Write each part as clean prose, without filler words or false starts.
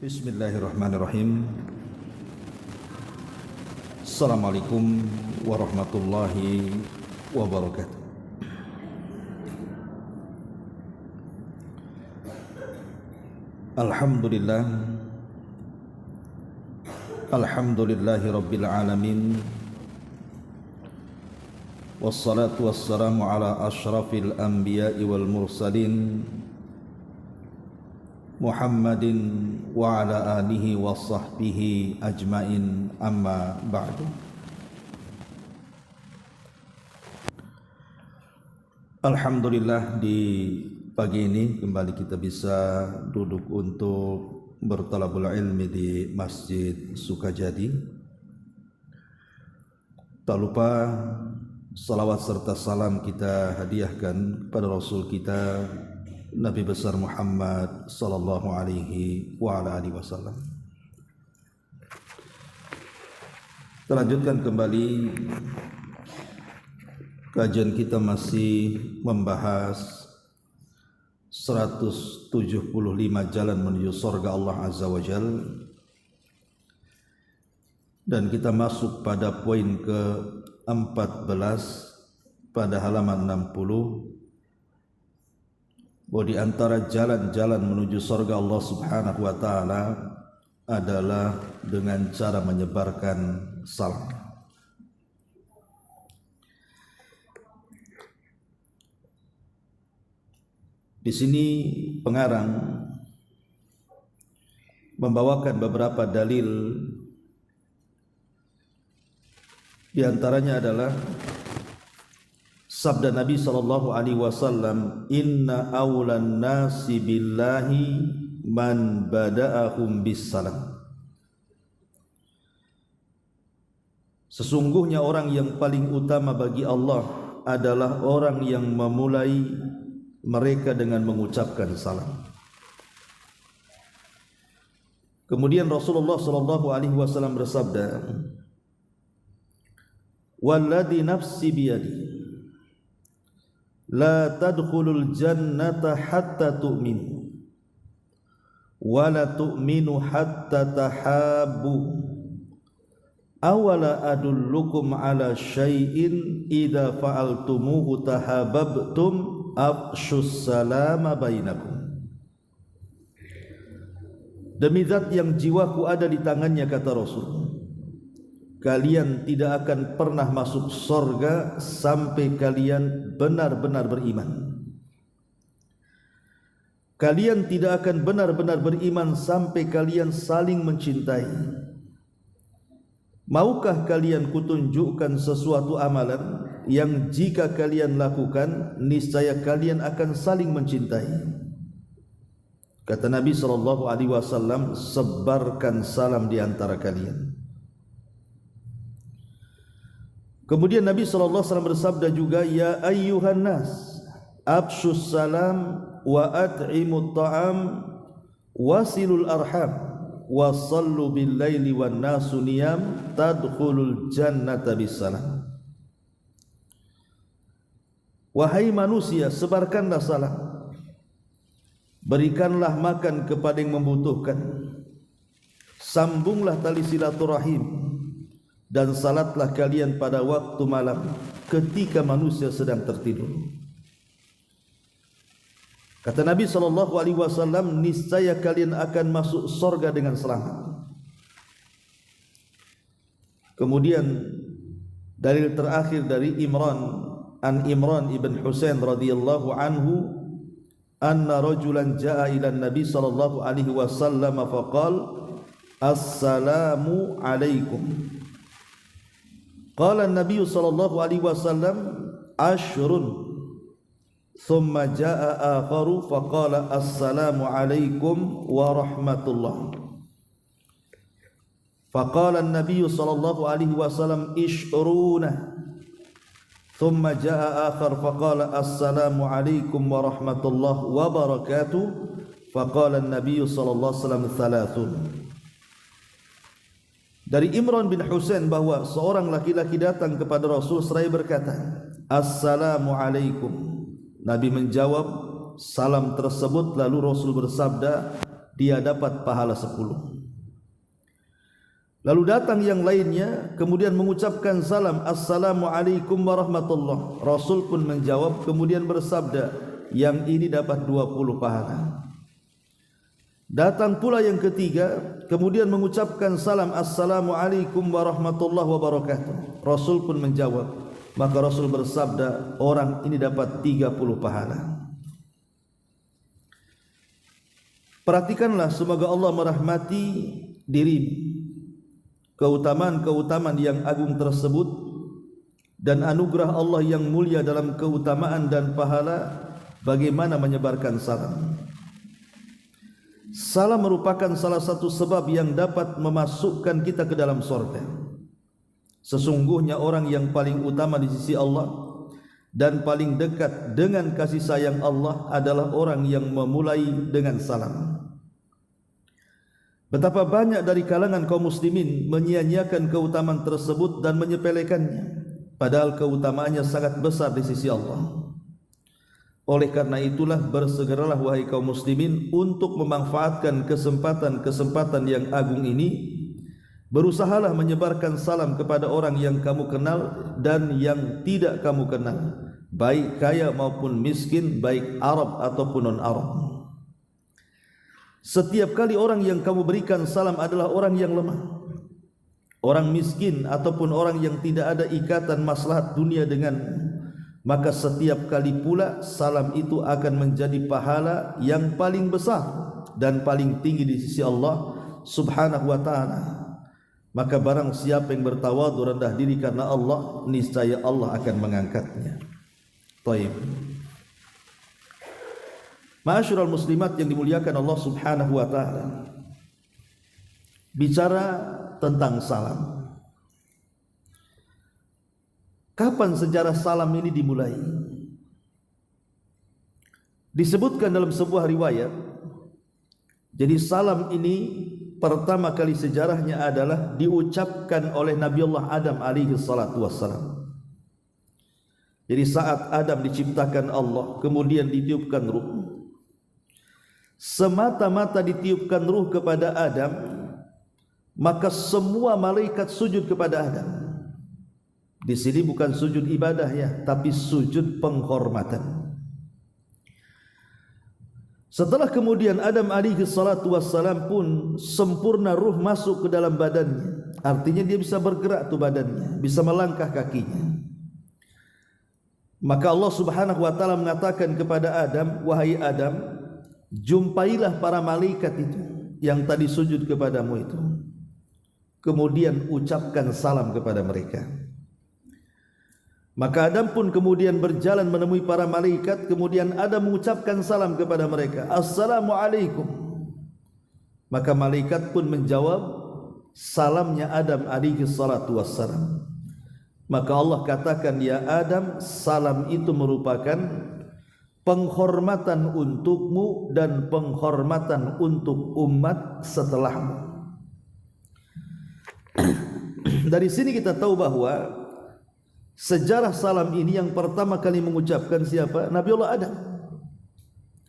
Bismillahirrahmanirrahim. Assalamualaikum warahmatullahi wabarakatuh. Alhamdulillah, alhamdulillahi rabbil alamin. Wassalatu wassalamu ala ashrafil anbiya'i wal mursalin Muhammadin wa ala alihi wa sahbihi ajmain, amma ba'du. Alhamdulillah, di pagi ini kembali kita bisa duduk untuk bertalabul ilmi di Masjid Sukajadi. Tak lupa salawat serta salam kita hadiahkan kepada Rasul kita Nabi besar Muhammad sallallahu alaihi wa ala alihi wasallam. Kita lanjutkan kembali kajian kita, masih membahas 175 jalan menuju surga Allah Azza wa Jalla, dan kita masuk pada poin ke-14 pada halaman 60, bahwa di antara jalan-jalan menuju surga Allah Subhanahu wa taala adalah dengan cara menyebarkan salam. Di sini pengarang membawakan beberapa dalil, di antaranya adalah sabda Nabi sallallahu alaihi wasallam, "Inna awlan nasi billahi man bada'ahum bis salam." Sesungguhnya orang yang paling utama bagi Allah adalah orang yang memulai mereka dengan mengucapkan salam. Kemudian Rasulullah sallallahu alaihi wasallam bersabda, "Walladzi nafsi biyadi la tadkhulul jannata hatta tu'minu wa la tu'minu hatta tahabbu awala adullukum ala syai'in idza fa'altumuhu tahabbtum afshus salama bainakum." Demi zat yang jiwaku ada di tangannya, kata Rasul, kalian tidak akan pernah masuk surga sampai kalian benar-benar beriman. Kalian tidak akan benar-benar beriman sampai kalian saling mencintai. Maukah kalian kutunjukkan sesuatu amalan yang jika kalian lakukan niscaya kalian akan saling mencintai? Kata Nabi sallallahu alaihi wasallam, sebarkan salam di antara kalian. Kemudian Nabi sallallahu alaihi wasallam bersabda juga, "Ya ayyuhan nas, abshus salam wa at'imut ta'am wasilul arham wa sallu bil laili wan nasu niyam tadkhulul jannata bisalam." Wahai manusia, sebarkanlah salam, berikanlah makan kepada yang membutuhkan, sambunglah tali silaturahim, dan salatlah kalian pada waktu malam ketika manusia sedang tertidur. Kata Nabi sallallahu alaihi wasallam, niscaya kalian akan masuk surga dengan selamat. Kemudian dalil terakhir dari Imran ibn Husain radhiyallahu anhu, anna rajulan jaa ila Nabi sallallahu alaihi wasallam faqala, "Assalamu alaikum." Qala an-nabiy sallallahu alaihi wasallam, "Ashrun." Thumma jaa akharu faqala, "Assalamu alaikum wa rahmatullah." Faqala an-nabiy sallallahu alaihi wasallam, "Ishruna." Thumma jaa akhar faqala, "Assalamu alaikum wa rahmatullah wa barakatuh." Faqala an-nabiy sallallahu alaihi wasallam, "Thalathun." Dari Imran bin Husain bahwa seorang laki-laki datang kepada Rasul seraya berkata, "Assalamu alaikum." Nabi menjawab salam tersebut, lalu Rasul bersabda, dia dapat pahala 10. Lalu datang yang lainnya kemudian mengucapkan salam, Assalamualaikum warahmatullah. Rasul pun menjawab kemudian bersabda, yang ini dapat 20 pahala. Datang pula yang ketiga kemudian mengucapkan salam, Assalamualaikum warahmatullahi wabarakatuh. Rasul pun menjawab, maka Rasul bersabda, orang ini dapat 30 pahala. Perhatikanlah, semoga Allah merahmati dirimu. Keutamaan-keutamaan yang agung tersebut dan anugerah Allah yang mulia dalam keutamaan dan pahala, bagaimana menyebarkan salam. Salam merupakan salah satu sebab yang dapat memasukkan kita ke dalam surga. Sesungguhnya orang yang paling utama di sisi Allah dan paling dekat dengan kasih sayang Allah adalah orang yang memulai dengan salam. Betapa banyak dari kalangan kaum muslimin menyia-nyiakan keutamaan tersebut dan menyepelekannya, padahal keutamaannya sangat besar di sisi Allah. Oleh karena itulah, bersegeralah wahai kaum muslimin untuk memanfaatkan kesempatan-kesempatan yang agung ini. Berusahalah menyebarkan salam kepada orang yang kamu kenal dan yang tidak kamu kenal, baik kaya maupun miskin, baik Arab ataupun non-Arab. Setiap kali orang yang kamu berikan salam adalah orang yang lemah, orang miskin ataupun orang yang tidak ada ikatan maslahat dunia denganmu, maka setiap kali pula salam itu akan menjadi pahala yang paling besar dan paling tinggi di sisi Allah Subhanahu wa ta'ala. Maka barang siapa yang bertawadhu, rendah diri karena Allah, niscaya Allah akan mengangkatnya. Taib. Ma'asyiral muslimat yang dimuliakan Allah Subhanahu wa ta'ala, bicara tentang salam. Kapan sejarah salam ini dimulai? Disebutkan dalam sebuah riwayat, jadi salam ini pertama kali sejarahnya adalah diucapkan oleh Nabiullah Adam alaihi salatu wassalam. Jadi saat Adam diciptakan Allah, kemudian ditiupkan ruh, semata-mata ditiupkan ruh kepada Adam, maka semua malaikat sujud kepada Adam. Di sini bukan sujud ibadah ya, tapi sujud penghormatan. Setelah kemudian Adam alaihi salatu wassalam pun sempurna ruh masuk ke dalam badannya. Artinya dia bisa bergerak tuh badannya, bisa melangkah kakinya. Maka Allah Subhanahu wa ta'ala mengatakan kepada Adam, wahai Adam, jumpailah para malaikat itu yang tadi sujud kepadamu itu, kemudian ucapkan salam kepada mereka. Maka Adam pun kemudian berjalan menemui para malaikat, kemudian Adam mengucapkan salam kepada mereka, Assalamualaikum. Maka malaikat pun menjawab salamnya Adam alaihi salatu wassalam. Maka Allah katakan, ya Adam, salam itu merupakan penghormatan untukmu dan penghormatan untuk umat setelahmu. Dari sini kita tahu bahwa sejarah salam ini yang pertama kali mengucapkan siapa? Nabiullah Adam.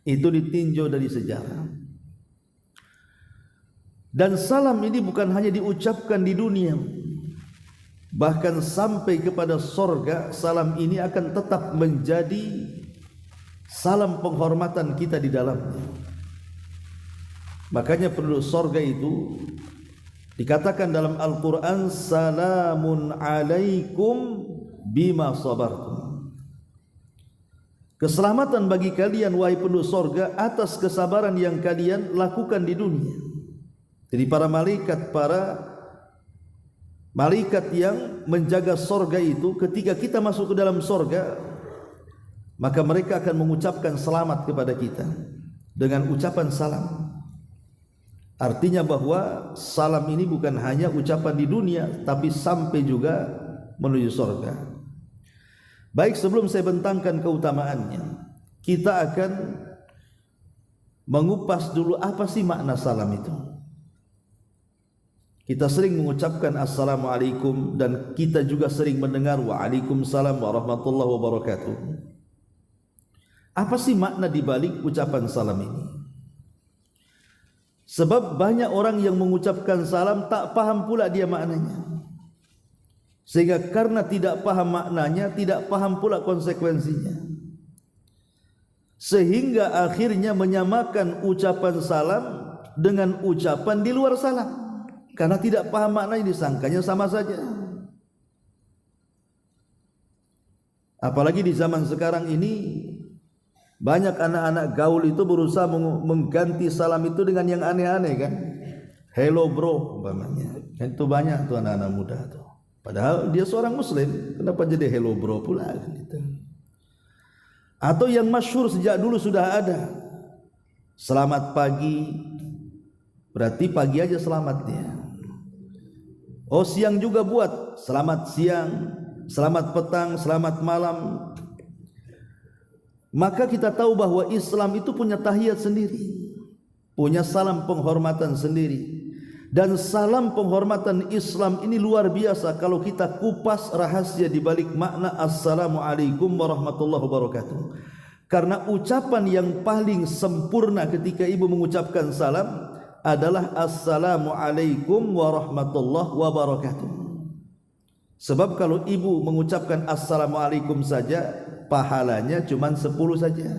Itu ditinjau dari sejarah. Dan salam ini bukan hanya diucapkan di dunia, bahkan sampai kepada sorga salam ini akan tetap menjadi salam penghormatan kita di dalamnya. Makanya penduduk sorga itu dikatakan dalam Al-Quran, salamun alaikum bima sabartum. Keselamatan bagi kalian wahai penduduk sorga atas kesabaran yang kalian lakukan di dunia. Jadi para malaikat yang menjaga sorga itu, ketika kita masuk ke dalam sorga, maka mereka akan mengucapkan selamat kepada kita dengan ucapan salam. Artinya bahwa salam ini bukan hanya ucapan di dunia, tapi sampai juga menuju sorga. Baik, sebelum saya bentangkan keutamaannya, kita akan mengupas dulu apa sih makna salam itu. Kita sering mengucapkan Assalamualaikum dan kita juga sering mendengar Waalaikumsalam warahmatullahi wabarakatuh. Apa sih makna dibalik ucapan salam ini? Sebab banyak orang yang mengucapkan salam tak paham pula dia maknanya. Sehingga karena tidak paham maknanya, tidak paham pula konsekuensinya. Sehingga akhirnya menyamakan ucapan salam dengan ucapan di luar salam. Karena tidak paham maknanya, disangkanya sama saja. Apalagi di zaman sekarang ini, banyak anak-anak gaul itu berusaha mengganti salam itu dengan yang aneh-aneh kan. Hello bro umpamanya. Itu banyak tuh anak-anak muda tuh. Padahal dia seorang muslim, kenapa jadi hello bro pula gitu. Atau yang masyhur sejak dulu sudah ada, selamat pagi, berarti pagi aja selamatnya. Oh siang juga buat selamat siang, selamat petang, selamat malam. Maka kita tahu bahwa Islam itu punya tahiyat sendiri, punya salam penghormatan sendiri. Dan salam penghormatan Islam ini luar biasa kalau kita kupas rahasia di balik makna Assalamualaikum warahmatullahi wabarakatuh. Karena ucapan yang paling sempurna ketika ibu mengucapkan salam adalah Assalamualaikum warahmatullahi wabarakatuh. Sebab kalau ibu mengucapkan Assalamualaikum saja, pahalanya cuma 10 saja.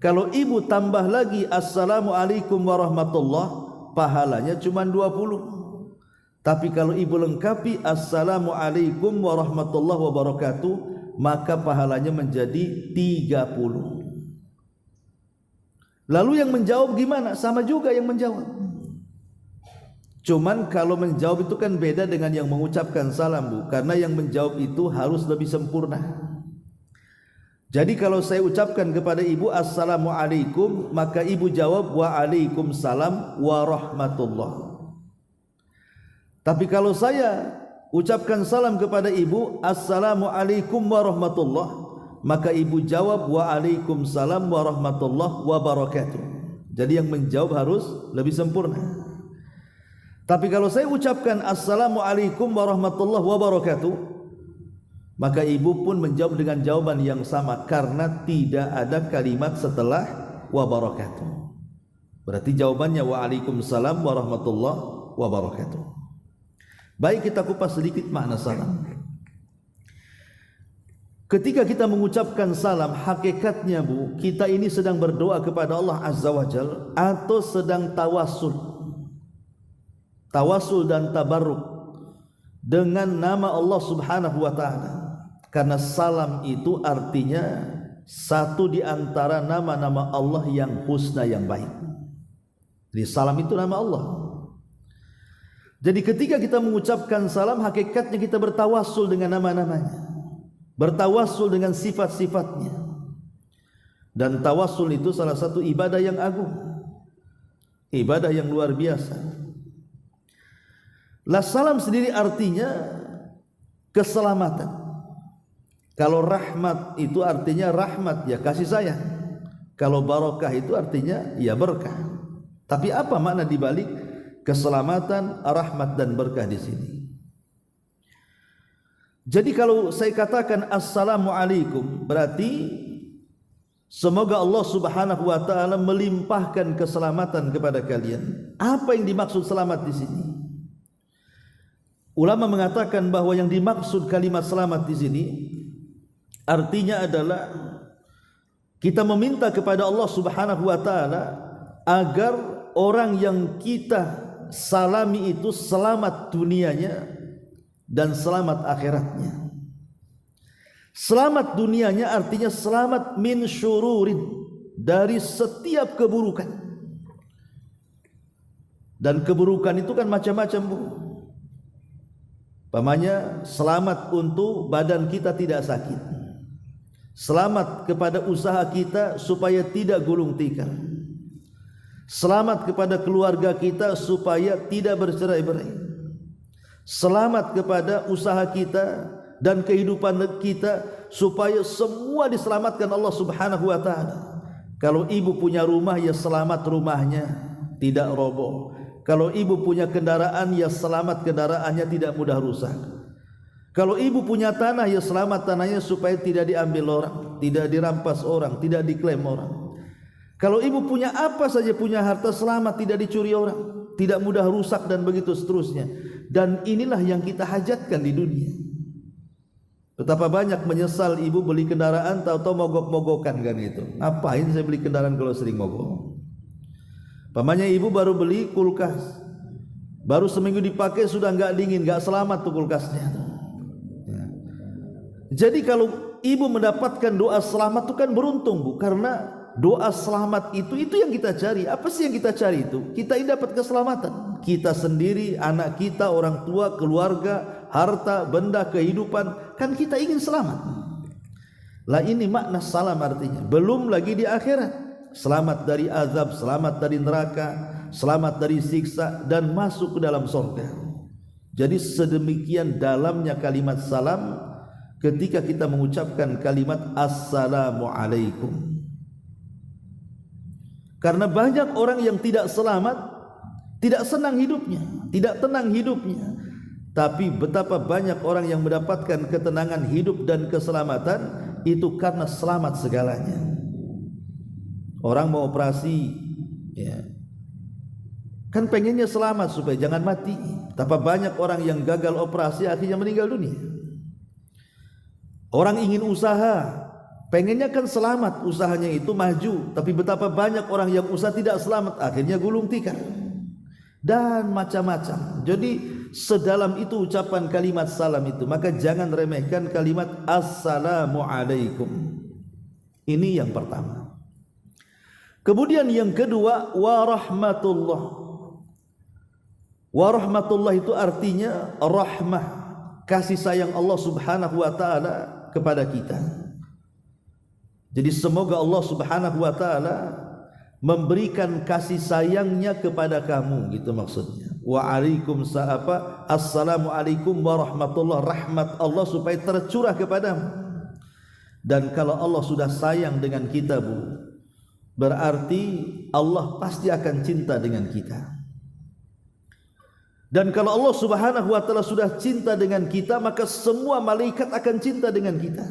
Kalau ibu tambah lagi Assalamualaikum warahmatullahi, pahalanya cuma 20. Tapi kalau ibu lengkapi Assalamualaikum warahmatullahi wabarakatuh, maka pahalanya menjadi 30. Lalu yang menjawab gimana? Sama juga yang menjawab. Cuman kalau menjawab itu kan beda dengan yang mengucapkan salam, Bu. Karena yang menjawab itu harus lebih sempurna. Jadi kalau saya ucapkan kepada ibu Assalamualaikum, maka ibu jawab Waalaikumsalam warahmatullah. Tapi kalau saya ucapkan salam kepada ibu Assalamualaikum warahmatullah, maka ibu jawab Waalaikumsalam warahmatullah wabarakatuh. Jadi yang menjawab harus lebih sempurna. Tapi kalau saya ucapkan Assalamualaikum warahmatullahi wabarakatuh, maka ibu pun menjawab dengan jawaban yang sama karena tidak ada kalimat setelah wabarakatuh. Berarti jawabannya Waalaikumsalam warahmatullahi wabarakatuh. Baik, kita kupas sedikit makna salam. Ketika kita mengucapkan salam, hakikatnya Bu, kita ini sedang berdoa kepada Allah Azza wa Jalla atau sedang tawasul. Tawasul dan tabarruk dengan nama Allah Subhanahu wa taala. Karena salam itu artinya satu di antara nama-nama Allah yang husna, yang baik. Jadi salam itu nama Allah. Jadi ketika kita mengucapkan salam, hakikatnya kita bertawassul dengan nama-namanya, bertawassul dengan sifat-sifatnya. Dan tawassul itu salah satu ibadah yang agung, ibadah yang luar biasa. Lah salam sendiri artinya keselamatan. Kalau rahmat itu artinya rahmat, ya kasih sayang. Kalau barokah itu artinya ya berkah. Tapi apa makna dibalik keselamatan, rahmat dan berkah di sini? Jadi kalau saya katakan Assalamualaikum, berarti semoga Allah Subhanahu wa taala melimpahkan keselamatan kepada kalian. Apa yang dimaksud selamat di sini? Ulama mengatakan bahwa yang dimaksud kalimat selamat di sini artinya adalah kita meminta kepada Allah Subhanahu wa taala agar orang yang kita salami itu selamat dunianya dan selamat akhiratnya. Selamat dunianya artinya selamat min syururin, dari setiap keburukan. Dan keburukan itu kan macam-macam, Bu. Umpamanya selamat untuk badan kita tidak sakit, selamat kepada usaha kita supaya tidak gulung tikar, selamat kepada keluarga kita supaya tidak bercerai-berai, selamat kepada usaha kita dan kehidupan kita supaya semua diselamatkan Allah Subhanahu wa taala. Kalau ibu punya rumah, ya selamat rumahnya tidak roboh. Kalau ibu punya kendaraan, ya selamat kendaraannya tidak mudah rusak. Kalau ibu punya tanah, ya selamat tanahnya supaya tidak diambil orang, tidak dirampas orang, tidak diklaim orang. Kalau ibu punya apa saja, punya harta selamat, tidak dicuri orang, tidak mudah rusak dan begitu seterusnya. Dan inilah yang kita hajatkan di dunia. Betapa banyak menyesal ibu beli kendaraan tahu-tahu mogok-mogokan kan itu. Ngapain saya beli kendaraan kalau sering mogok? Pamannya ibu baru beli kulkas, baru seminggu dipakai sudah nggak dingin, nggak selamat tuh kulkasnya. Ya. Jadi kalau ibu mendapatkan doa selamat itu kan beruntung bu, karena doa selamat itu yang kita cari. Apa sih yang kita cari itu? Kita ini dapat keselamatan. Kita sendiri, anak kita, orang tua, keluarga, harta, benda, kehidupan, kan kita ingin selamat. Lah ini makna salam artinya. Belum lagi di akhirat, selamat dari azab, selamat dari neraka, selamat dari siksa, dan masuk ke dalam surga. Jadi sedemikian dalamnya kalimat salam ketika kita mengucapkan kalimat assalamualaikum. Karena banyak orang yang tidak selamat, tidak senang hidupnya, tidak tenang hidupnya. Tapi betapa banyak orang yang mendapatkan ketenangan hidup dan keselamatan itu karena selamat segalanya. Orang mau operasi, ya, kan pengennya selamat supaya jangan mati. Betapa banyak orang yang gagal operasi akhirnya meninggal dunia. Orang ingin usaha, pengennya kan selamat, usahanya itu maju. Tapi betapa banyak orang yang usaha tidak selamat, akhirnya gulung tikar dan macam-macam. Jadi sedalam itu ucapan kalimat salam itu, maka jangan remehkan kalimat assalamualaikum. Ini yang pertama. Kemudian yang kedua, warahmatullah. Warahmatullah itu artinya rahmah, kasih sayang Allah subhanahu wa ta'ala kepada kita. Jadi semoga Allah subhanahu wa ta'ala memberikan kasih sayangnya kepada kamu, gitu maksudnya. Waalaikumsalam, assalamualaikum warahmatullah, rahmat Allah supaya tercurah kepadamu. Dan kalau Allah sudah sayang dengan kita bu, berarti Allah pasti akan cinta dengan kita. Dan kalau Allah subhanahu wa ta'ala sudah cinta dengan kita, maka semua malaikat akan cinta dengan kita.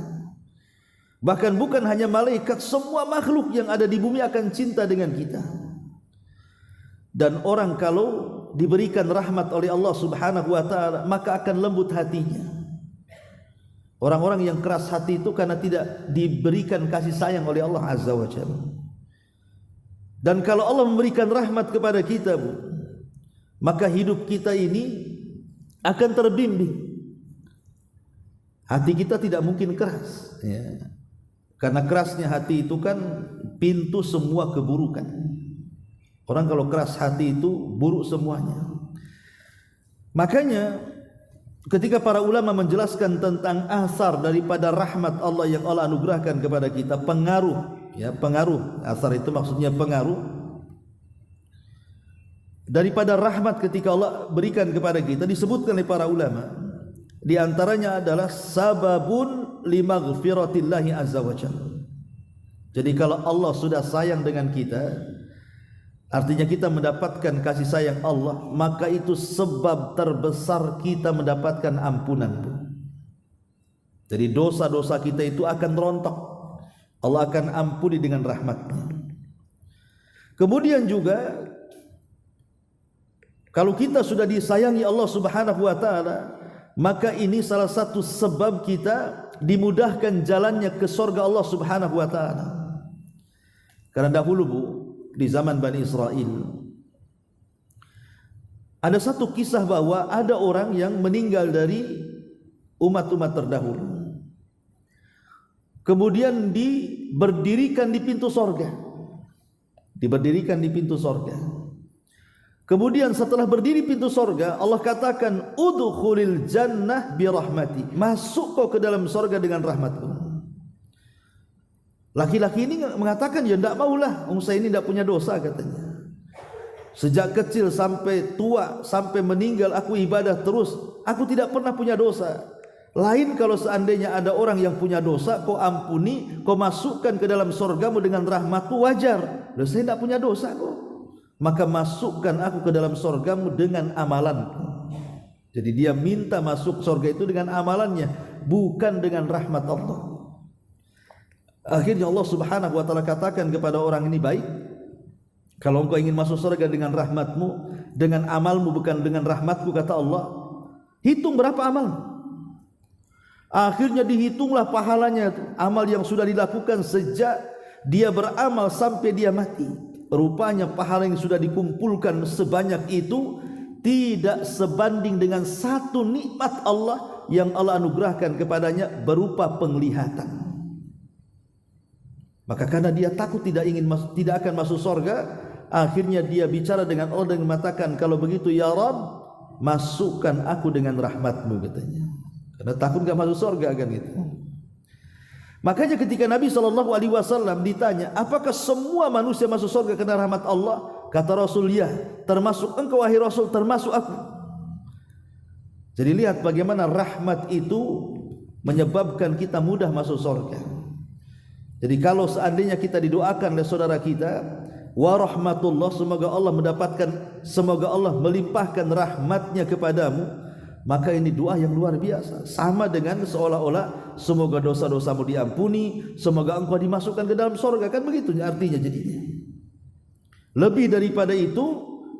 Bahkan bukan hanya malaikat, semua makhluk yang ada di bumi akan cinta dengan kita. Dan orang kalau diberikan rahmat oleh Allah subhanahu wa ta'ala, maka akan lembut hatinya. Orang-orang yang keras hati itu karena tidak diberikan kasih sayang oleh Allah azza wa jalla. Dan kalau Allah memberikan rahmat kepada kita bu, maka hidup kita ini akan terbimbing. Hati kita tidak mungkin keras, ya. Karena kerasnya hati itu kan pintu semua keburukan. Orang kalau keras hati itu buruk semuanya. Makanya ketika para ulama menjelaskan tentang asar daripada rahmat Allah yang Allah anugerahkan kepada kita, pengaruh, ya, pengaruh, asar itu maksudnya pengaruh daripada rahmat ketika Allah berikan kepada kita, disebutkan oleh para ulama. Di antaranya adalah sababun limaghfiratillahi azza wa jalla. Jadi kalau Allah sudah sayang dengan kita, artinya kita mendapatkan kasih sayang Allah, maka itu sebab terbesar kita mendapatkan ampunan. Jadi dosa-dosa kita itu akan rontok, Allah akan ampuni dengan rahmatnya. Kemudian juga kalau kita sudah disayangi Allah subhanahu wa ta'ala, maka ini salah satu sebab kita dimudahkan jalannya ke surga Allah subhanahu wa ta'ala. Karena dahulu bu, di zaman Bani Israel, ada satu kisah bahwa ada orang yang meninggal dari umat-umat terdahulu, kemudian diberdirikan di pintu surga. Diberdirikan di pintu surga. Kemudian setelah berdiri pintu surga, Allah katakan, udkhulil jannah birahmati, masuk kau ke dalam surga dengan rahmatku. Laki-laki ini mengatakan, ya tidak maulah, saya ini tidak punya dosa katanya. Sejak kecil sampai tua, sampai meninggal aku ibadah terus, aku tidak pernah punya dosa. Lain kalau seandainya ada orang yang punya dosa, kau ampuni, kau masukkan ke dalam surgamu dengan rahmatku, wajar. Loh, saya tidak punya dosa kok. Maka masukkan aku ke dalam surgamu dengan amalanku. Jadi dia minta masuk surga itu dengan amalannya, bukan dengan rahmat Allah. Akhirnya Allah Subhanahu wa taala katakan kepada orang ini, baik, kalau engkau ingin masuk surga dengan rahmatmu, dengan amalmu bukan dengan rahmatku, kata Allah, hitung berapa amal. Akhirnya dihitunglah pahalanya, amal yang sudah dilakukan sejak dia beramal sampai dia mati. Rupanya pahala yang sudah dikumpulkan sebanyak itu tidak sebanding dengan satu nikmat Allah yang Allah anugerahkan kepadanya berupa penglihatan. Maka karena dia takut tidak akan masuk surga, akhirnya dia bicara dengan Allah dan mengatakan, kalau begitu ya Rabb, masukkan aku dengan rahmatmu, katanya. Karena takut gak masuk surga kan gitu. Makanya ketika Nabi SAW ditanya, apakah semua manusia masuk surga karena rahmat Allah? Kata Rasul, ya, termasuk engkau wahai Rasul, termasuk aku. Jadi lihat bagaimana rahmat itu menyebabkan kita mudah masuk surga. Jadi kalau seandainya kita didoakan oleh saudara kita, wa rahmatullah, semoga Allah melimpahkan rahmatnya kepadamu, maka ini doa yang luar biasa. Sama dengan seolah-olah semoga dosa-dosamu diampuni, semoga engkau dimasukkan ke dalam surga, kan begitu artinya jadinya. Lebih daripada itu,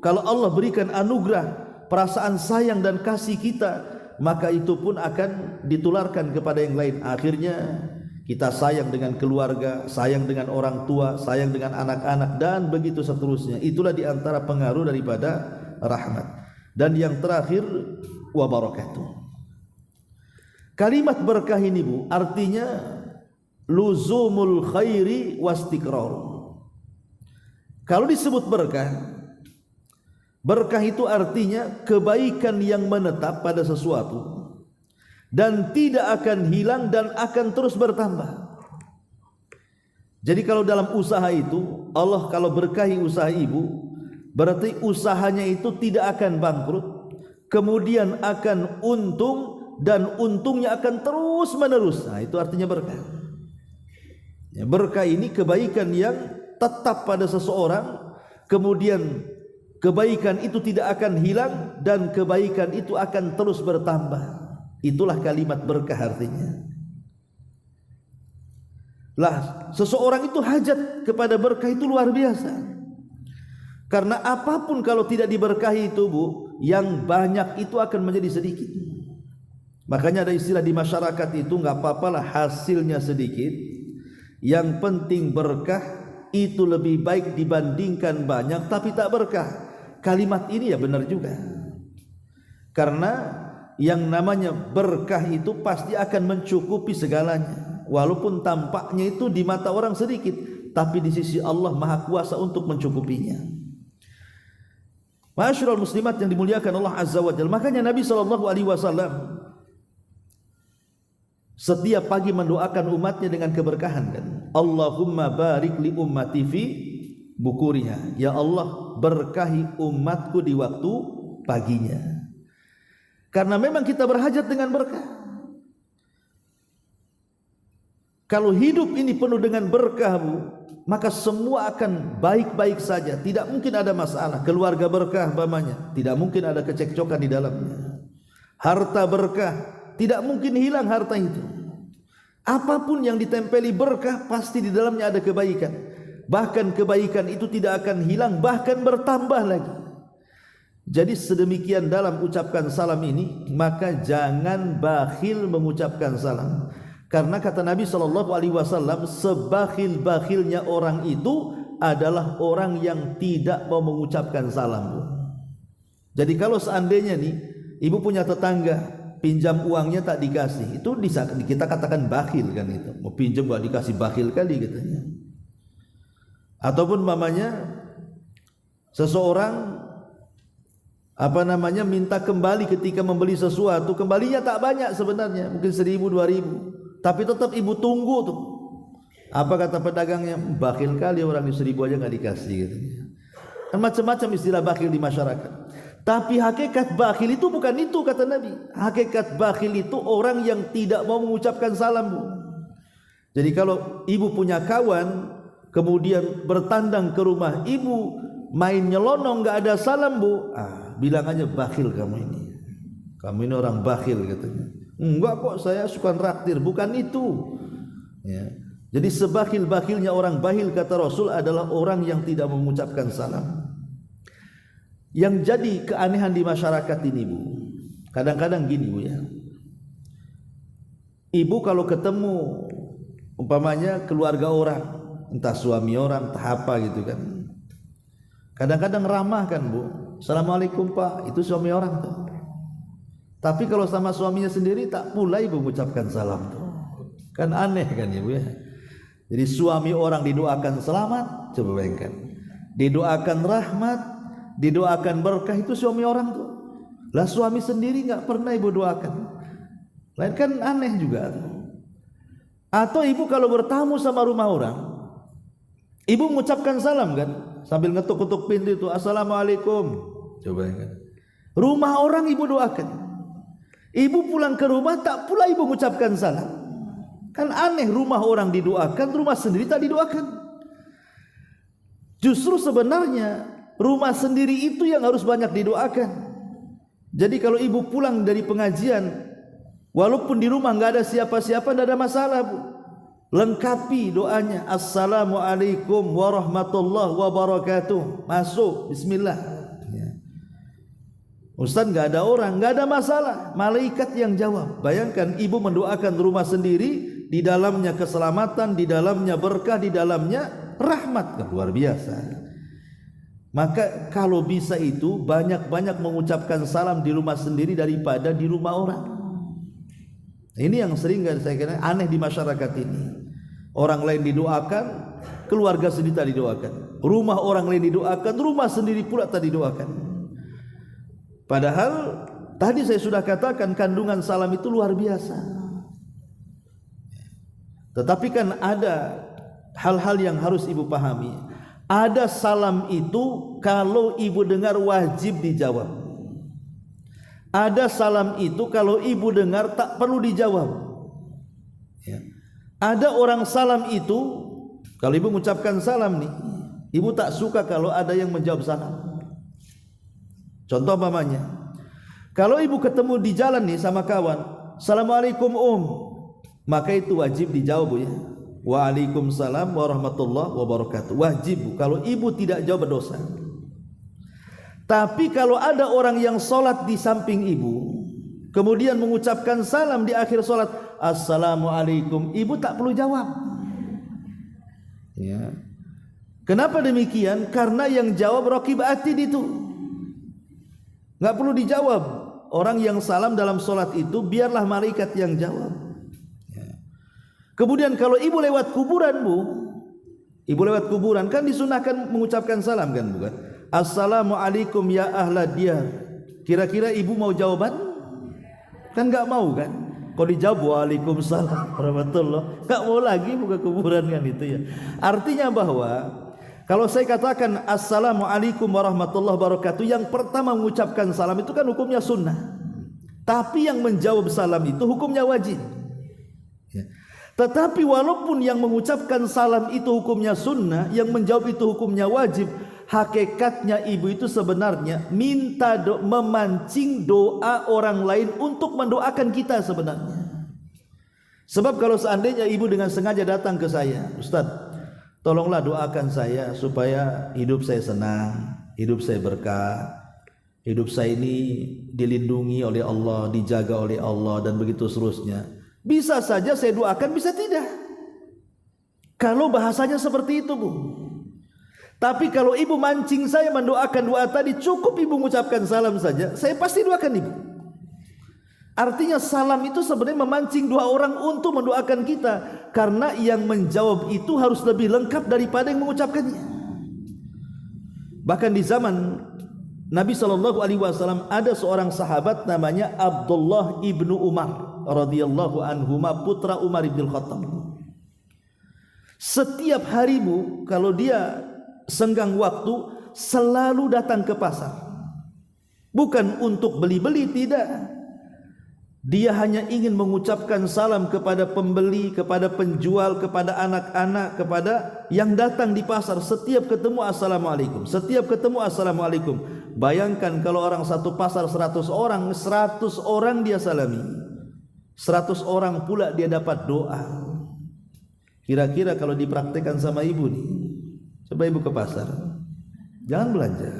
kalau Allah berikan anugerah perasaan sayang dan kasih kita, maka itu pun akan ditularkan kepada yang lain. Akhirnya kita sayang dengan keluarga, sayang dengan orang tua, sayang dengan anak-anak, dan begitu seterusnya. Itulah diantara pengaruh daripada rahmat. Dan yang terakhir, wa barakatuh. Kalimat berkah ini, Bu, artinya luzumul khairi wastiqrar. Kalau disebut berkah, berkah itu artinya kebaikan yang menetap pada sesuatu dan tidak akan hilang dan akan terus bertambah. Jadi kalau dalam usaha itu, Allah kalau berkahi usaha ibu, berarti usahanya itu tidak akan bangkrut, kemudian akan untung, dan untungnya akan terus menerus. Nah, itu artinya berkah. Ya, berkah ini kebaikan yang tetap pada seseorang, kemudian kebaikan itu tidak akan hilang dan kebaikan itu akan terus bertambah. Itulah kalimat berkah artinya. Lah, seseorang itu hajat kepada berkah itu luar biasa. Karena apapun kalau tidak diberkahi itu, Bu, yang banyak itu akan menjadi sedikit. Makanya ada istilah di masyarakat itu, nggak apa-apalah hasilnya sedikit, yang penting berkah itu lebih baik dibandingkan banyak tapi tak berkah. Kalimat ini ya benar juga. Karena yang namanya berkah itu pasti akan mencukupi segalanya. Walaupun tampaknya itu di mata orang sedikit, tapi di sisi Allah Maha Kuasa untuk mencukupinya. Ma'asyiral muslimat yang dimuliakan Allah Azza wa Jalla. Makanya Nabi SAW setiap pagi mendoakan umatnya dengan keberkahan, kan? Allahumma barik li ummati fi bukuriha. Ya Allah, berkahi umatku di waktu paginya. Karena memang kita berhajat dengan berkah. Kalau hidup ini penuh dengan berkah, Bu, maka semua akan baik-baik saja. Tidak mungkin ada masalah. Keluarga berkah umpamanya, tidak mungkin ada kecekcokan di dalamnya. Harta berkah, tidak mungkin hilang harta itu. Apapun yang ditempeli berkah, pasti di dalamnya ada kebaikan. Bahkan kebaikan itu tidak akan hilang, bahkan bertambah lagi. Jadi sedemikian dalam ucapkan salam ini, maka jangan bakhil mengucapkan salam. Karena kata Nabi SAW, sebakhil-bakhilnya orang itu adalah orang yang tidak mau mengucapkan salam. Jadi kalau seandainya nih, ibu punya tetangga pinjam uangnya tak dikasih, itu kita katakan bakhil, kan itu. Mau pinjam gak dikasih, bakhil kali katanya. Ataupun mamanya seseorang minta kembali ketika membeli sesuatu, kembalinya tak banyak sebenarnya, mungkin 1.000, 2.000, tapi tetap ibu tunggu tuh. Apa kata pedagangnya? Bakhil kali orang, 1.000 aja nggak dikasih gitu. Kan macam-macam istilah bakhil di masyarakat. Tapi hakikat bakhil itu bukan itu, kata Nabi. Hakikat bakhil itu orang yang tidak mau mengucapkan salam, Bu. Jadi kalau ibu punya kawan, kemudian bertandang ke rumah ibu, main nyelonong nggak ada salam, Bu, bilang aja bakhil kamu ini orang bakhil katanya. Enggak kok, saya suka raktir. Bukan itu ya. Jadi sebakhil-bakhilnya orang bakhil kata Rasul adalah orang yang tidak mengucapkan salam. Yang jadi keanehan di masyarakat ini Bu, kadang-kadang gini Bu ya, ibu kalau ketemu umpamanya keluarga orang, entah suami orang, entah apa gitu kan, kadang-kadang ramah kan Bu, Assalamualaikum Pak, itu suami orang tuh. Tapi kalau sama suaminya sendiri tak pula ibu mengucapkan salam tuh, kan aneh kan ya Bu ya. Jadi suami orang didoakan selamat, coba bayangkan, didoakan rahmat, didoakan berkah, itu suami orang tuh. Lah suami sendiri nggak pernah ibu doakan, lain kan aneh juga tuh. Atau ibu kalau bertamu sama rumah orang, ibu mengucapkan salam kan, sambil ngetuk-ngetuk pintu itu, Assalamualaikum, coba bayangkan. Rumah orang ibu doakan, ibu pulang ke rumah tak pula ibu mengucapkan salam. Kan aneh, rumah orang didoakan, rumah sendiri tak didoakan. Justru sebenarnya rumah sendiri itu yang harus banyak didoakan. Jadi kalau ibu pulang dari pengajian, walaupun di rumah nggak ada siapa-siapa, tidak ada masalah Bu. Lengkapi doanya, Assalamualaikum warahmatullahi wabarakatuh. Masuk, Bismillah. Ustaz nggak ada orang, nggak ada masalah, malaikat yang jawab. Bayangkan ibu mendoakan rumah sendiri, di dalamnya keselamatan, di dalamnya berkah, di dalamnya rahmat, luar biasa. Maka kalau bisa itu banyak-banyak mengucapkan salam di rumah sendiri daripada di rumah orang. Ini yang sering saya kira aneh di masyarakat ini. Orang lain didoakan, keluarga sendiri tak didoakan. Rumah orang lain didoakan, rumah sendiri pula tak didoakan. Padahal tadi saya sudah katakan kandungan salam itu luar biasa. Tetapi kan ada hal-hal yang harus ibu pahami. Ada salam itu kalau ibu dengar wajib dijawab. Ada salam itu kalau ibu dengar tak perlu dijawab. Ya. Ada orang salam itu, kalau ibu mengucapkan salam nih, ibu tak suka kalau ada yang menjawab salam. Contoh umpamanya, kalau ibu ketemu di jalan nih sama kawan, Assalamualaikum maka itu wajib dijawab ya. Waalaikumsalam warahmatullahi wabarakatuh. Wajib kalau ibu tidak jawab berdosa. Tapi kalau ada orang yang sholat di samping ibu, kemudian mengucapkan salam di akhir sholat, Assalamualaikum, ibu tak perlu jawab ya. Kenapa demikian? Karena yang jawab raqib atid itu, nggak perlu dijawab. Orang yang salam dalam sholat itu biarlah malaikat yang jawab ya. Kemudian kalau ibu lewat kuburan Bu, ibu lewat kuburan kan disunahkan mengucapkan salam kan, bukan? Assalamualaikum ya ahla diyar. Kira-kira ibu mau jawaban? Kan nggak mau kan? Kalau dijawab waalaikumsalam warahmatullah, nggak mau lagi buka kuburan kan itu ya. Artinya bahwa kalau saya katakan Assalamualaikum warahmatullahi wabarakatuh, yang pertama mengucapkan salam itu kan hukumnya sunnah. Tapi yang menjawab salam itu hukumnya wajib ya. Tetapi walaupun yang mengucapkan salam itu hukumnya sunnah, yang menjawab itu hukumnya wajib, hakikatnya ibu itu sebenarnya memancing doa orang lain untuk mendoakan kita sebenarnya. Sebab kalau seandainya ibu dengan sengaja datang ke saya, Ustaz, tolonglah doakan saya supaya hidup saya senang, hidup saya berkah, hidup saya ini dilindungi oleh Allah, dijaga oleh Allah, dan begitu seterusnya. Bisa saja saya doakan, bisa tidak. Kalau bahasanya seperti itu Bu. Tapi kalau ibu mancing saya mendoakan doa tadi, cukup ibu mengucapkan salam saja, saya pasti doakan ibu. Artinya salam itu sebenarnya memancing doa orang untuk mendoakan kita, karena yang menjawab itu harus lebih lengkap daripada yang mengucapkannya. Bahkan di zaman Nabi SAW ada seorang sahabat namanya Abdullah ibnu Umar radhiyallahu anhuma, putra Umar ibn Khattab. Setiap hari Bu, kalau dia senggang waktu, selalu datang ke pasar. Bukan untuk beli-beli, tidak. Dia hanya ingin mengucapkan salam kepada pembeli, kepada penjual, kepada anak-anak, kepada yang datang di pasar. Setiap ketemu Assalamualaikum, setiap ketemu Assalamualaikum. Bayangkan kalau orang satu pasar 100 orang, 100 orang dia salami, 100 orang pula dia dapat doa. Kira-kira kalau dipraktekkan sama ibu nih, coba ibu ke pasar, jangan belanja,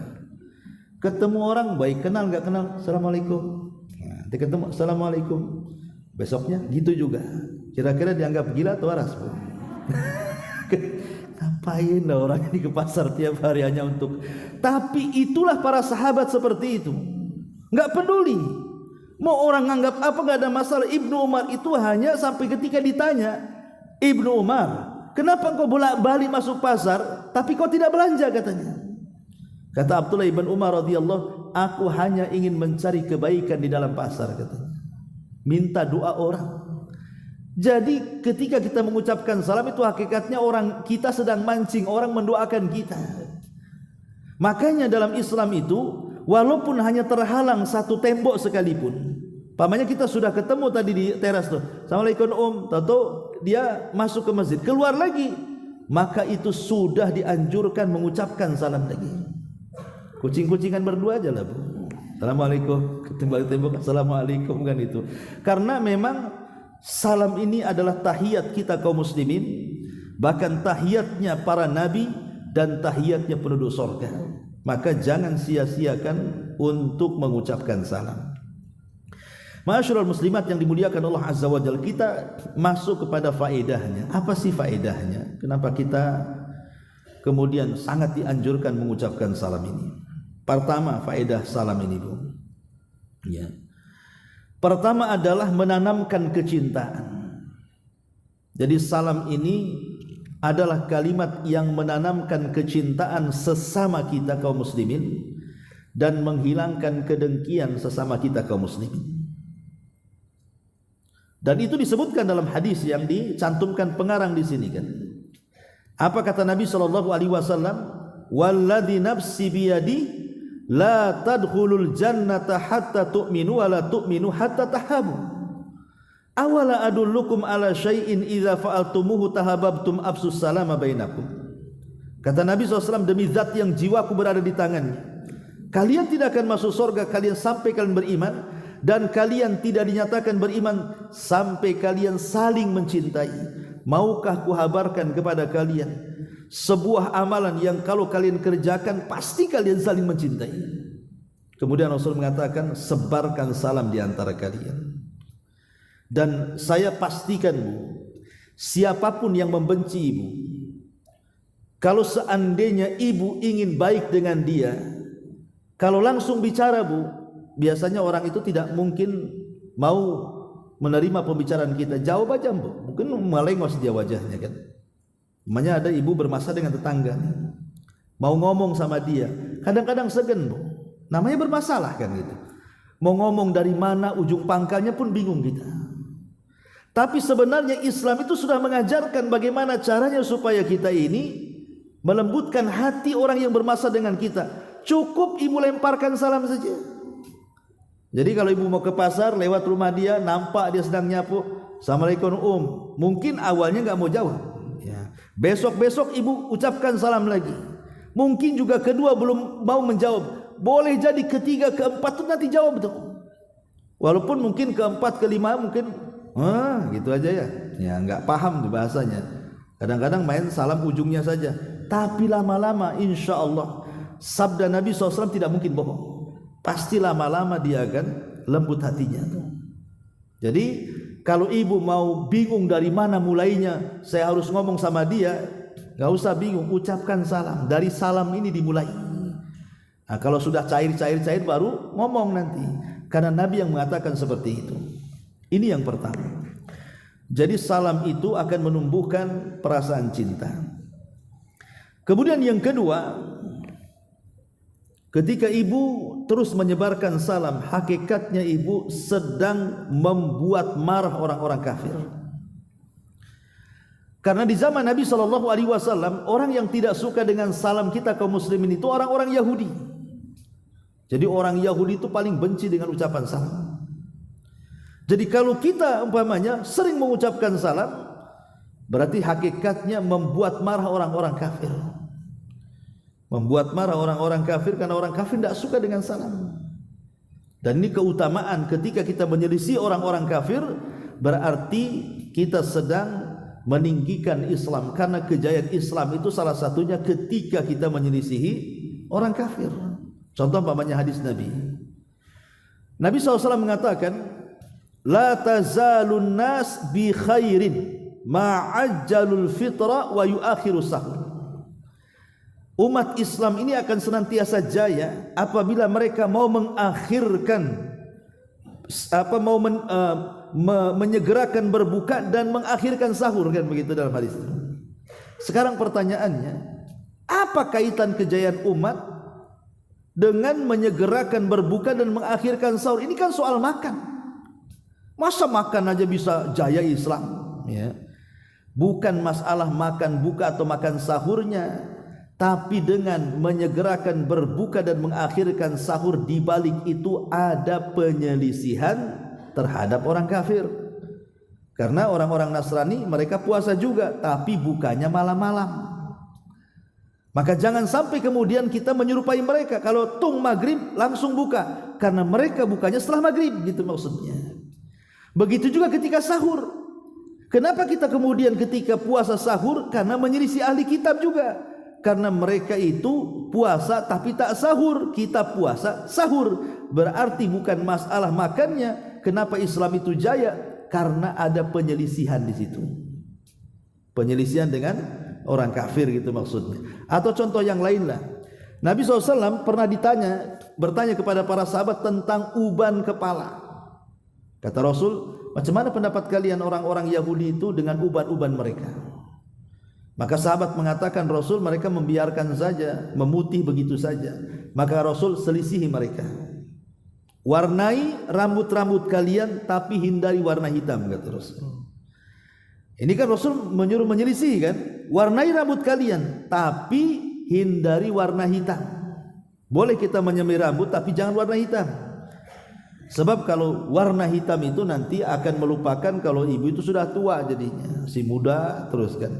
ketemu orang baik kenal nggak kenal, assalamualaikum, nah, ketemu assalamualaikum, besoknya gitu juga. Kira-kira dianggap gila atau waras, Bu? Ngapain lah orang ini ke pasar tiap hari hanya untuk. Tapi itulah para sahabat seperti itu, nggak peduli mau orang nganggap apa, nggak ada masalah. Ibnu Umar itu hanya sampai ketika ditanya, Ibnu Umar, kenapa kau bolak-balik masuk pasar tapi kau tidak belanja, katanya. Kata Abdullah ibn Umar radhiyallahu, aku hanya ingin mencari kebaikan di dalam pasar, katanya. Minta doa orang. Jadi ketika kita mengucapkan salam itu hakikatnya orang kita sedang mancing orang mendoakan kita. Makanya dalam Islam itu walaupun hanya terhalang satu tembok sekalipun, pamannya kita sudah ketemu tadi di teras tuh, assalamualaikum tahu dia masuk ke masjid keluar lagi, maka itu sudah dianjurkan mengucapkan salam lagi. Kucing-kucingan berdua aja lah, Bu. Assalamualaikum, ketemu tembok assalamualaikum, kan itu. Karena memang salam ini adalah tahiyat kita kaum muslimin, bahkan tahiyatnya para nabi dan tahiyatnya penduduk surga. Maka jangan sia-siakan untuk mengucapkan salam. Ma'asyiral muslimat yang dimuliakan Allah Azza wa Jalla, kita masuk kepada faedahnya. Apa sih faedahnya? Kenapa kita kemudian sangat dianjurkan mengucapkan salam ini? Pertama, faedah salam ini, Bu. Ya. Pertama adalah menanamkan kecintaan. Jadi salam ini adalah kalimat yang menanamkan kecintaan sesama kita kaum muslimin dan menghilangkan kedengkian sesama kita kaum muslimin. Dan itu disebutkan dalam hadis yang dicantumkan pengarang di sini, kan. Apa kata Nabi sallallahu alaihi wasallam? Walladzi nafsi biyadi la tadkhulul jannata hatta tu'minu wa la tu'minu hatta tahabu. Awala adullukum ala syai'in idza fa'altumuhu tahabbtum afsus salama bainakum. Kata Nabi SAW, demi zat yang jiwaku berada di tangannya, kalian tidak akan masuk surga kalian sampai kalian beriman, dan kalian tidak dinyatakan beriman sampai kalian saling mencintai. Maukah kuhabarkan kepada kalian sebuah amalan yang kalau kalian kerjakan pasti kalian saling mencintai? Kemudian Rasul mengatakan, sebarkan salam di antara kalian. Dan saya pastikan, Bu, siapapun yang membenci ibu, kalau seandainya ibu ingin baik dengan dia, kalau langsung bicara, Bu, biasanya orang itu tidak mungkin mau menerima pembicaraan kita. Jawab aja, Bu, mungkin melengos dia wajahnya, kan. Namanya ada ibu bermasalah dengan tetangga, mau ngomong sama dia, kadang-kadang segan, Bu, namanya bermasalah, kan, gitu. Mau ngomong dari mana ujung pangkalnya pun bingung kita. Tapi sebenarnya Islam itu sudah mengajarkan bagaimana caranya supaya kita ini melembutkan hati orang yang bermasalah dengan kita. Cukup ibu lemparkan salam saja. Jadi kalau ibu mau ke pasar, lewat rumah dia, nampak dia sedang nyapu, assalamualaikum mungkin awalnya nggak mau jawab, ya. Besok-besok ibu ucapkan salam lagi. Mungkin juga kedua belum mau menjawab. Boleh jadi ketiga, keempat tuh nanti jawab tuh. Walaupun mungkin keempat, kelima mungkin gitu aja ya nggak paham tuh bahasanya. Kadang-kadang main salam ujungnya saja. Tapi lama-lama insya Allah sabda Nabi SAW tidak mungkin bohong. Pasti lama-lama dia akan lembut hatinya tuh. Jadi kalau ibu mau bingung dari mana mulainya, saya harus ngomong sama dia, nggak usah bingung, ucapkan salam. Dari salam ini dimulai. Nah, kalau sudah cair baru ngomong nanti. Karena Nabi yang mengatakan seperti itu. Ini yang pertama. Jadi salam itu akan menumbuhkan perasaan cinta. Kemudian yang kedua, ketika ibu terus menyebarkan salam, hakikatnya ibu sedang membuat marah orang-orang kafir. Karena di zaman Nabi SAW, orang yang tidak suka dengan salam kita kaum muslimin itu orang-orang Yahudi. Jadi orang Yahudi itu paling benci dengan ucapan salam. Jadi kalau kita umpamanya sering mengucapkan salam, berarti hakikatnya membuat marah orang-orang kafir. Membuat marah orang-orang kafir karena orang kafir tidak suka dengan salam. Dan ini keutamaan ketika kita menyelisih orang-orang kafir, berarti kita sedang meninggikan Islam, karena kejayaan Islam itu salah satunya ketika kita menyelisihi orang kafir. Contoh umpamanya hadis Nabi SAW mengatakan, la tazalun nas bi khairin ma'ajjalul fitra wa yuakhiru sahur. Umat Islam ini akan senantiasa jaya apabila mereka mau mengakhirkan menyegerakan berbuka dan mengakhirkan sahur, kan begitu dalam hadis itu. Sekarang pertanyaannya, apa kaitan kejayaan umat dengan menyegerakan berbuka dan mengakhirkan sahur? Ini kan soal makan. Masa makan aja bisa jaya Islam, ya? Bukan masalah makan buka atau makan sahurnya, tapi dengan menyegerakan berbuka dan mengakhirkan sahur, di balik itu ada penyelisihan terhadap orang kafir. Karena orang-orang Nasrani mereka puasa juga, tapi bukanya malam-malam. Maka jangan sampai kemudian kita menyerupai mereka, kalau tung maghrib langsung buka, karena mereka bukanya setelah maghrib, gitu maksudnya. Begitu juga ketika sahur. Kenapa kita kemudian ketika puasa sahur? Karena menyelisih ahli kitab juga. Karena mereka itu puasa tapi tak sahur, kita puasa sahur. Berarti bukan masalah makannya. Kenapa Islam itu jaya? Karena ada penyelisihan di situ. Penyelisihan dengan orang kafir, gitu maksudnya. Atau contoh yang lain lah. Nabi SAW pernah bertanya kepada para sahabat tentang uban kepala. Kata Rasul, macam mana pendapat kalian orang-orang Yahudi itu dengan uban-uban mereka? Maka sahabat mengatakan, Rasul, mereka membiarkan saja, memutih begitu saja. Maka Rasul selisihi mereka. Warnai rambut-rambut kalian, tapi hindari warna hitam, kata Rasul. Ini kan Rasul menyuruh menyelisih, kan? Warnai rambut kalian, tapi hindari warna hitam. Boleh kita menyemir rambut, tapi jangan warna hitam. Sebab kalau warna hitam itu nanti akan melupakan kalau ibu itu sudah tua, jadinya si muda terus, kan.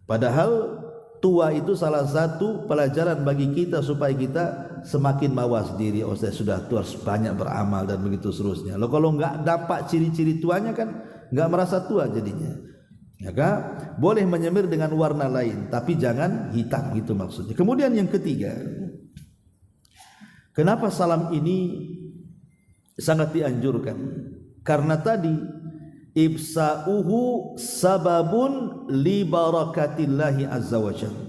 Padahal tua itu salah satu pelajaran bagi kita supaya kita semakin mawas diri. Oh, saya sudah tua, harus banyak beramal dan begitu seterusnya. Loh, kalau enggak dapat ciri-ciri tuanya kan enggak merasa tua jadinya. Maka boleh menyemir dengan warna lain, tapi jangan hitam, gitu maksudnya. Kemudian yang ketiga, kenapa salam ini sangat dianjurkan? Karena tadi ibsa'uhu sababun li barakatillahi azza wa jalla.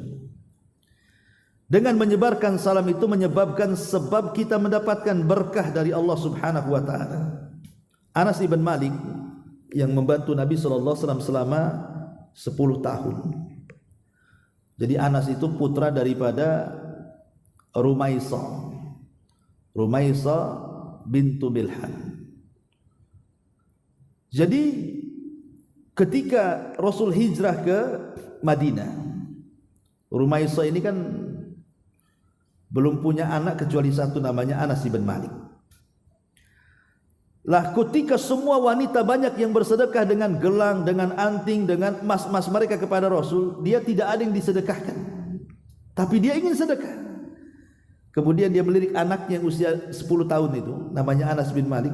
Dengan menyebarkan salam itu menyebabkan sebab kita mendapatkan berkah dari Allah Subhanahu wa taala. Anas ibn Malik yang membantu Nabi sallallahu alaihi wasallam selama 10 tahun. Jadi Anas itu putra daripada Rumaisah bintu Milhan. Jadi ketika Rasul hijrah ke Madinah, Rumaisah ini kan belum punya anak kecuali satu, namanya Anas bin Malik. Lah ketika semua wanita banyak yang bersedekah dengan gelang, dengan anting, dengan emas-emas mereka kepada Rasul, dia tidak ada yang disedekahkan. Tapi dia ingin sedekah. Kemudian dia melirik anaknya yang usia 10 tahun itu, namanya Anas bin Malik.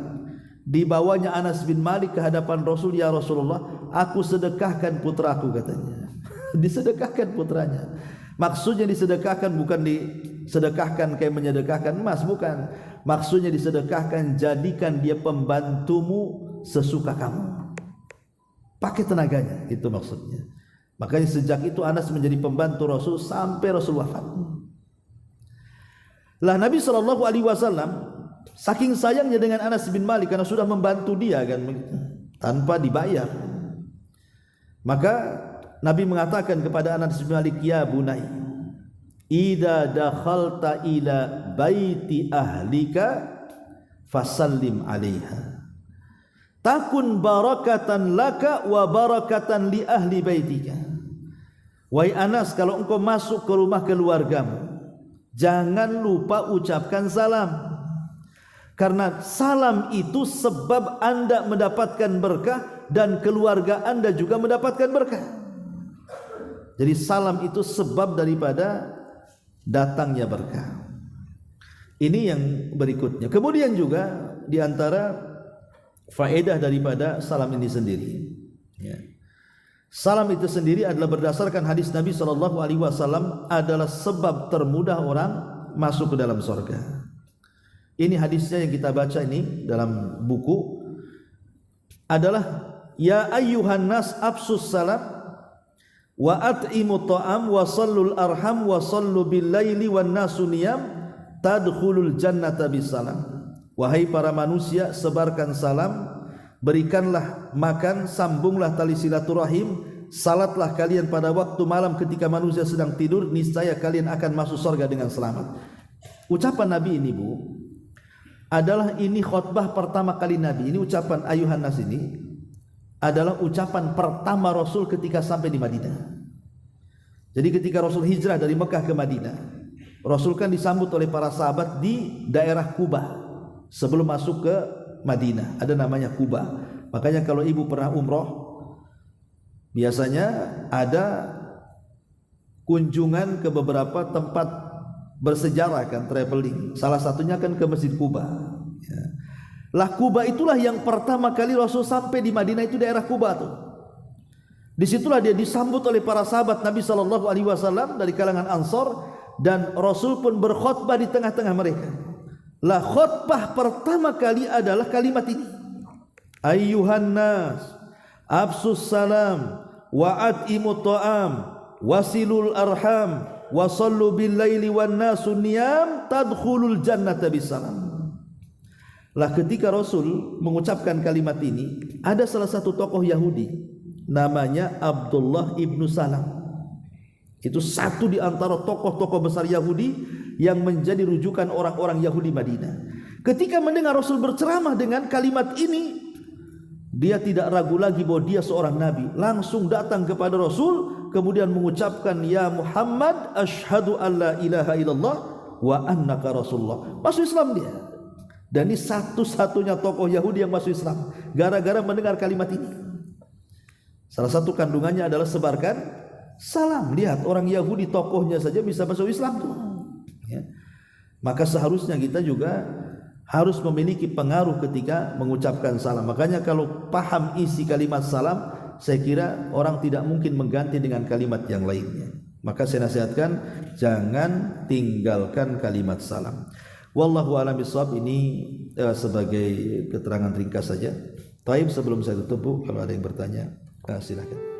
Dibawanya Anas bin Malik ke hadapan Rasul, ya Rasulullah, aku sedekahkan putraku, katanya. Disedekahkan putranya. Maksudnya disedekahkan bukan disedekahkan kayak menyedekahkan emas, bukan. Maksudnya disedekahkan, jadikan dia pembantumu sesuka kamu. Pakai tenaganya, itu maksudnya. Makanya sejak itu Anas menjadi pembantu Rasul sampai Rasul wafat. Lah Nabi SAW saking sayangnya dengan Anas bin Malik karena sudah membantu dia, kan, tanpa dibayar. Maka Nabi mengatakan kepada Anas bin Malik, ya bunai, idza dakhalta ila baiti ahlika fasallim alaiha takun barakatan laka wa barakatan li ahli baitika. Wahai Anas, kalau engkau masuk ke rumah keluargamu, jangan lupa ucapkan salam. Karena salam itu sebab Anda mendapatkan berkah dan keluarga Anda juga mendapatkan berkah. Jadi salam itu sebab daripada datangnya berkah. Ini yang berikutnya. Kemudian juga di antara faedah daripada salam ini sendiri, ya. Salam itu sendiri adalah berdasarkan hadis Nabi SAW adalah sebab termudah orang masuk ke dalam surga. Ini hadisnya yang kita baca ini dalam buku adalah ya ayyuhan nas absus salam wa at'imu ta'am wa sallul arham wa sallu bil laili wan nasu niyam tadkhulul jannata bisalam. Wahai para manusia, sebarkan salam, berikanlah makan, sambunglah tali silaturahim, salatlah kalian pada waktu malam ketika manusia sedang tidur, niscaya kalian akan masuk surga dengan selamat. Ucapan Nabi ini, Bu, adalah ini khutbah pertama kali Nabi. Ini ucapan ayuhan nas ini adalah ucapan pertama Rasul ketika sampai di Madinah. Jadi ketika Rasul hijrah dari Mekah ke Madinah, Rasul kan disambut oleh para sahabat di daerah Kuba. Sebelum masuk ke Madinah ada namanya Kuba. Makanya kalau ibu pernah umroh, biasanya ada kunjungan ke beberapa tempat bersejarah kan, traveling. Salah satunya kan ke Masjid Kuba ya. Lah Kuba itulah yang pertama kali Rasul sampai di Madinah, itu daerah Kuba tuh. Disitulah dia disambut oleh para sahabat Nabi SAW dari kalangan Ansor, dan Rasul pun berkhutbah di tengah-tengah mereka. Lah khutbah pertama kali adalah kalimat ini, ayyuhan nas absus salam wa at'imu ta'am wasilul arham wa sallu bil laili wan nasu niyam tadkhulul jannata bisalam. Lah ketika Rasul mengucapkan kalimat ini, ada salah satu tokoh Yahudi namanya Abdullah ibnu Salam. Itu satu di antara tokoh-tokoh besar Yahudi yang menjadi rujukan orang-orang Yahudi Madinah. Ketika mendengar Rasul berceramah dengan kalimat ini, dia tidak ragu lagi bahwa dia seorang nabi. Langsung datang kepada Rasul, kemudian mengucapkan, ya Muhammad asyhadu an la ilaha illallah wa annaka rasulullah. Masuk Islam dia. Dan ini satu-satunya tokoh Yahudi yang masuk Islam gara-gara mendengar kalimat ini. Salah satu kandungannya adalah sebarkan salam. Lihat, orang Yahudi tokohnya saja bisa masuk Islam tuh ya. Maka seharusnya kita juga harus memiliki pengaruh ketika mengucapkan salam. Makanya kalau paham isi kalimat salam, saya kira orang tidak mungkin mengganti dengan kalimat yang lainnya. Maka saya nasihatkan, jangan tinggalkan kalimat salam. Wallahu a'lam bishawab. Ini sebagai keterangan ringkas saja. Taib, sebelum saya tutup, kalau ada yang bertanya silakan.